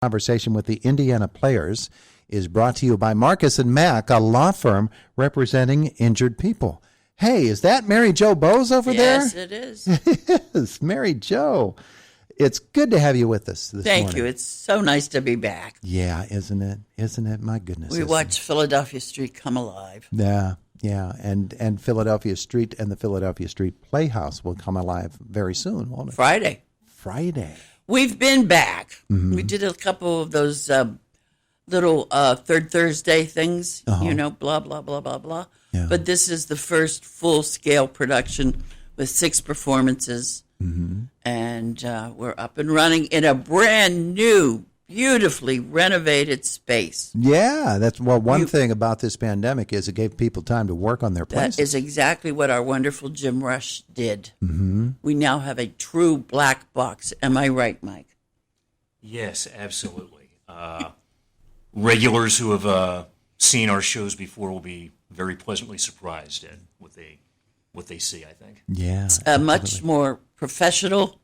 Conversation with the Indiana Players is brought to you by Marcus and Mack, a law firm representing injured people. Hey, is that Mary Jo Bowes over there? Yes, it is. It is. Mary Jo. It's good to have you with us this morning. Thank you. It's so nice to be back. Yeah, isn't it? Isn't it? My goodness. We watched Philadelphia Street come alive. Yeah. And Philadelphia Street and the Philadelphia Street Playhouse will come alive very soon, won't it? Friday. We've been back. Mm-hmm. We did a couple of those little Third Thursday things, blah, blah, blah, blah, blah. Yeah. But this is the first full-scale production with 6 performances. Mm-hmm. And we're up and running in a brand new, beautifully renovated space. Yeah, that's one thing about this pandemic is it gave people time to work on their places. That is exactly what our wonderful Jim Rush did. Mm-hmm. We now have a true black box. Am I right, Mike? Yes, absolutely. Regulars who have seen our shows before will be very pleasantly surprised at what they see, I think. Yeah. It's much more professional,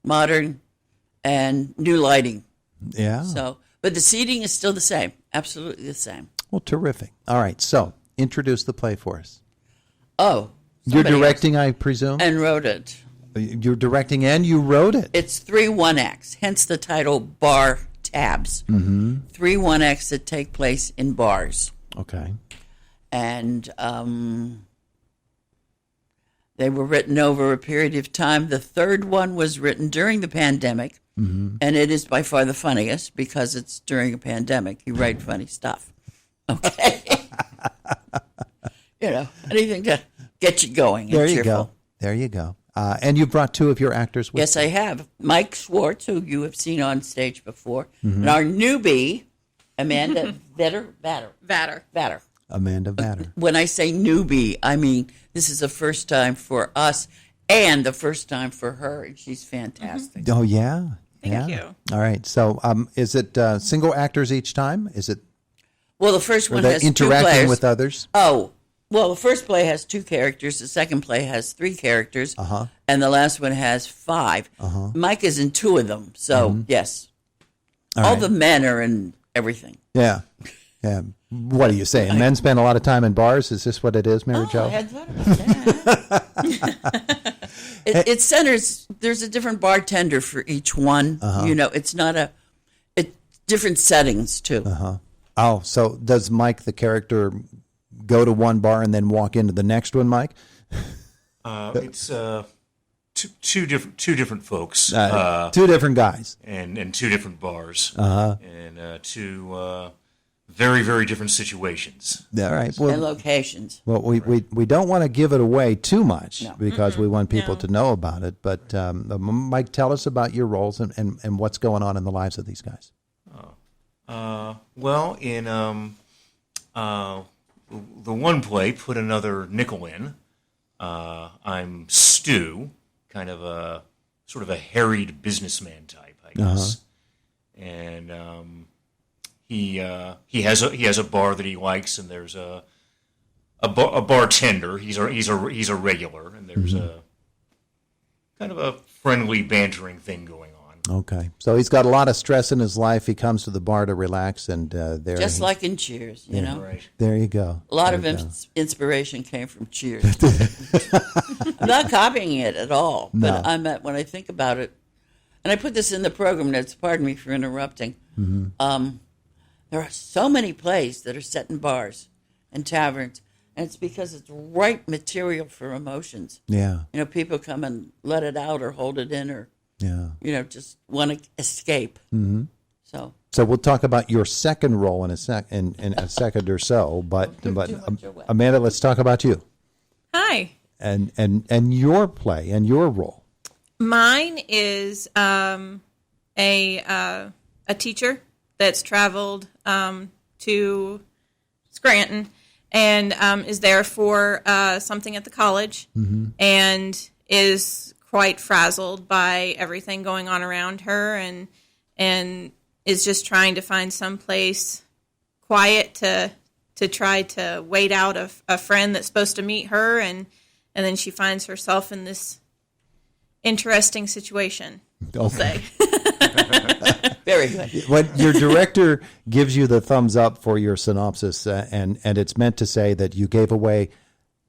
modern, and new lighting. Yeah. But the seating is still the same. Absolutely the same. Well, terrific. All right. So, introduce the play for us. Oh. You're directing, I presume? And wrote it. You're directing and you wrote it. It's 3 1-acts, hence the title Bar Tabs. Mm-hmm. 3 1-acts that take place in bars. Okay. And they were written over a period of time. The third one was written during the pandemic. Mm-hmm. And it is by far the funniest because it's during a pandemic. You write funny stuff. Okay. Anything to get you going. There you go. And you brought 2 of your actors with Yes, I have. Mike Schwartz, who you have seen on stage before, and our newbie, Amanda Vatter. Amanda Vatter. When I say newbie, I mean this is the first time for us and the first time for her, and she's fantastic. Oh, yeah? Thank you. All right. So is it single actors each time? Is it? Well, the first one has 2 players. Interacting with others? Oh, well, the first play has 2 characters. The second play has 3 characters. Uh-huh. And the last one has 5. Uh-huh. Mike is in 2 of them. So, yes. All the men are in everything. Yeah. Yeah. What are you saying? Men spend a lot of time in bars? Is this what it is, Mary Jo? I had thought about that. It centers, there's a different bartender for each one. Uh-huh. It's not it's different settings, too. Uh-huh. Oh, so does Mike, the character, go to one bar and then walk into the next one, Mike? It's two different folks. 2 different guys. And 2 different bars. Uh-huh. And 2 very, very different situations. All right. Well, and locations. Well, we don't want to give it away too much because we want people to know about it. But Mike, tell us about your roles and what's going on in the lives of these guys. Well, in the one play, Put Another Nickel In, I'm Stu, kind of a sort of a harried businessman type, I guess. Uh-huh. And he has a bar that he likes, and there's a bartender. He's a regular, and there's a kind of a friendly, bantering thing going on. Okay, so he's got a lot of stress in his life. He comes to the bar to relax, and like in Cheers, you know. Right. There you go. A lot of inspiration came from Cheers. I'm not copying it at all, but when I think about it, and I put this in the program notes. Pardon me for interrupting. Mm-hmm. There are so many plays that are set in bars and taverns, and it's because it's right material for emotions. Yeah. People come and let it out or hold it in or, just want to escape. Mm-hmm. So we'll talk about your second role in a second or so, but Amanda, let's talk about you. Hi. And your play and your role. Mine is a teacher that's traveled to Scranton and is there for something at the college and is quite frazzled by everything going on around her and is just trying to find some place quiet to try to wait out a friend that's supposed to meet her and then she finds herself in this interesting situation, we'll say. Very good. When your director gives you the thumbs up for your synopsis, and it's meant to say that you gave away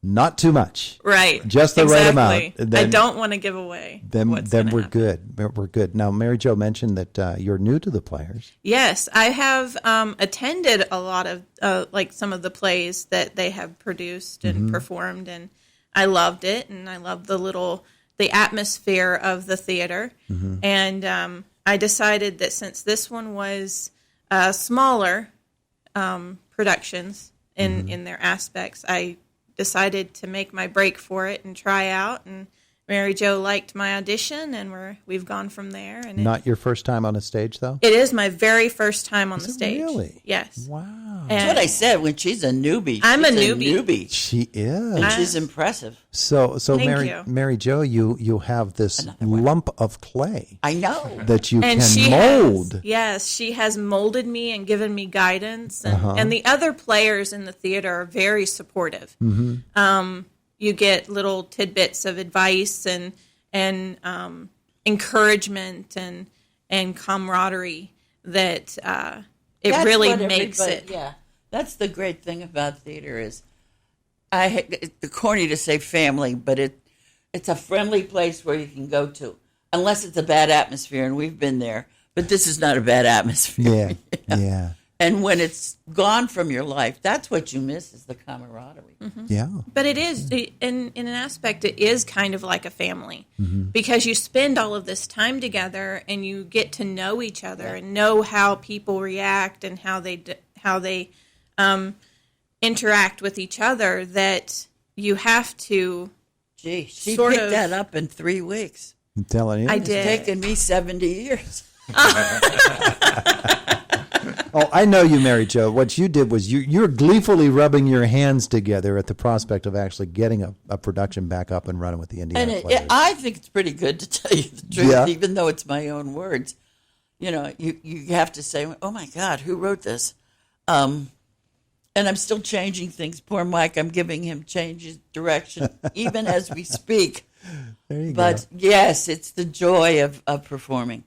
not too much, Right. just the right amount. I don't want to give away. Then what's we're gonna happen. good. We're good. Now, Mary Jo mentioned that you're new to the Players. Yes, I have attended a lot of like some of the plays that they have produced and performed, and I loved it, and I loved the atmosphere of the theater, and I decided that since this one was smaller productions in their aspects, I decided to make my break for it and try out, and Mary Jo liked my audition, and we've gone from there. And Not your first time on a stage, though? it is my very first time on the stage. Really? Yes. Wow. That's what I said. When she's a newbie, I'm she's a newbie. She is. And she's impressive. So Thank you. Mary Jo, you have this lump of clay I know. that you And can she mold. she has molded me and given me guidance, and the other players in the theater are very supportive. You get little tidbits of advice and encouragement and camaraderie that it That's really what makes it. Yeah, that's the great thing about theater is, it's corny to say family, but it's a friendly place where you can go to, unless it's a bad atmosphere, and we've been there. But this is not a bad atmosphere. Yeah. And when it's gone from your life, that's what you miss is the camaraderie. Yeah. But it is, in an aspect, it is kind of like a family because you spend all of this time together and you get to know each other and know how people react and how they interact with each other. That you have to. Gee, she Sort picked of. that up in 3 weeks. I'm telling you. I It's did. taken me 70 years. Oh, I know you, Mary Jo. What you did was you're gleefully rubbing your hands together at the prospect of actually getting a production back up and running with the Indiana And Players. I think it's pretty good, to tell you the truth, Yeah. even though it's my own words. You know, you have to say, oh my God, who wrote this? And I'm still changing things. Poor Mike, I'm giving him changes, direction, even as we speak. There you But yes, it's the joy of performing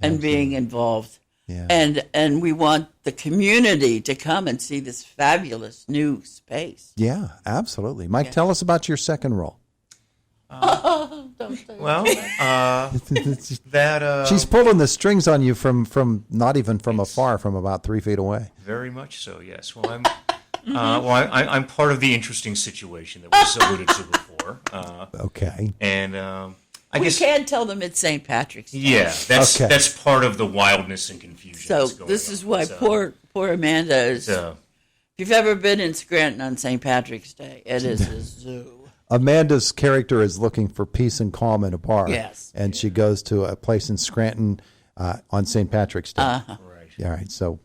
and being involved. Yeah. And we want the community to come and see this fabulous new space. Yeah, absolutely. Mike, tell us about your second role. Well, that She's pulling the strings on you from not even from afar, from about 3 feet away. very much so. Yes. Well, I'm part of the interesting situation that was alluded to before, Okay. and I We guess can tell them it's St. Patrick's Day. yeah, that's Okay. that's part of the wildness and confusion. So that's going this on. is why So, poor Amanda is. so, If you've ever been in Scranton on St. Patrick's Day, it is a zoo. Amanda's character is looking for peace and calm in a bar. Yes. And she goes to a place in Scranton on St. Patrick's Day. right. All right. So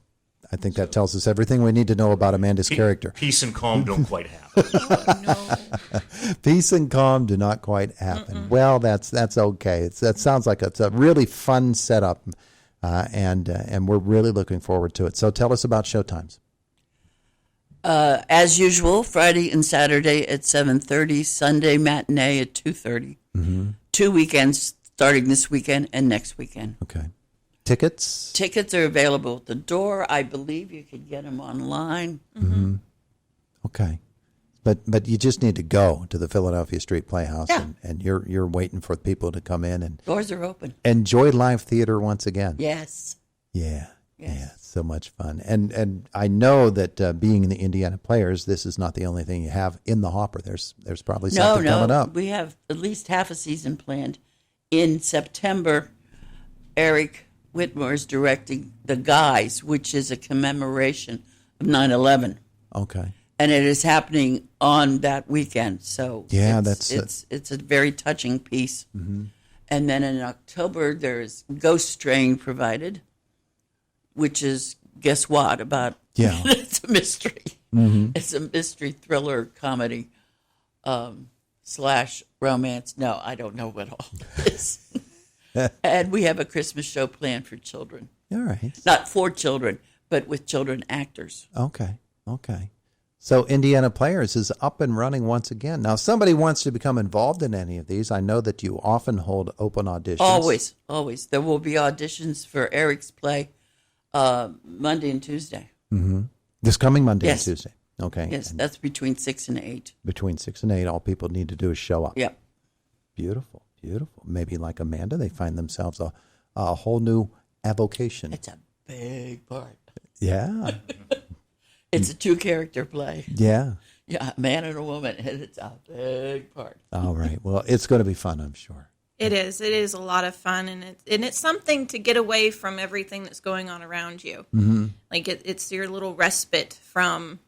I think that tells us everything we need to know about Amanda's character. Peace and calm don't quite happen. Peace and calm do not quite happen. Well, that's okay. That sounds like it's a really fun setup, and we're really looking forward to it. So tell us about showtimes. As usual, Friday and Saturday at 7:30, Sunday matinee at 2:30. 2 weekends starting this weekend and next weekend. Okay. Tickets? Tickets are available at the door. I believe you can get them online. Okay. But you just need to go to the Philadelphia Street Playhouse, Yeah. and you're waiting for people to come in and Doors are open. enjoy live theater once again. Yes. Yeah. Yes. Yeah. So much fun. And I know that being in the Indiana Players, this is not the only thing you have in the hopper. There's probably something coming up. We have at least half a season planned. In September, Eric Whitmore is directing The Guys, which is a commemoration of 9/11. Okay. And it is happening on that weekend. So Yeah, it's a very touching piece. And then in October, there's Ghost Train provided, which is, guess what, about, Yeah. it's a mystery. It's a mystery thriller comedy / romance. No, I don't know what all it is. And we have a Christmas show planned for children. All right. Not for children, but with children actors. Okay. Okay. So Indiana Players is up and running once again. Now, if somebody wants to become involved in any of these, I know that you often hold open auditions. Always, always. There will be auditions for Eric's play Monday and Tuesday. This coming Monday Yes. and Tuesday. Okay. Yes, And that's between 6 and 8. between 6 and 8, all people need to do is show up. Yep. Beautiful, beautiful. Maybe like Amanda, they find themselves a whole new avocation. It's a big part. Yeah, It's a 2-character play. yeah. Yeah, a man and a woman, and it's a big part. All right. Well, it's going to be fun, I'm sure. It is. It is a lot of fun, and it's something to get away from everything that's going on around you. Mm-hmm. Like it's your little respite from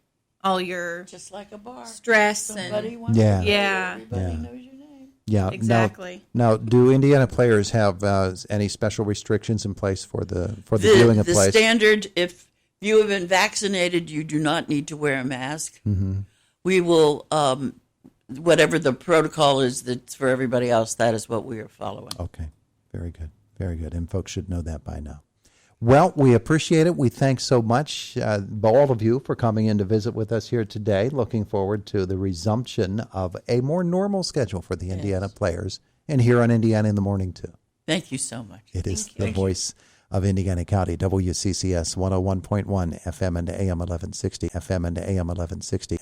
all your Just like a bar. stress Somebody and wants Yeah. to know Yeah. everybody Yeah. knows your name. Yeah. Exactly. Now, do Indiana Players have any special restrictions in place for the viewing of The plays? standard, if you have been vaccinated, you do not need to wear a mask. We will, whatever the protocol is that's for everybody else, that is what we are following. Okay. Very good. Very good. And folks should know that by now. Well, we appreciate it. We thank so much, all of you, for coming in to visit with us here today. Looking forward to the resumption of a more normal schedule for the Indiana Players, and here on Indiana in the Morning, too. Thank you so much. It is the voice of Indiana County, WCCS 101.1 FM and AM 1160, FM and AM 1160.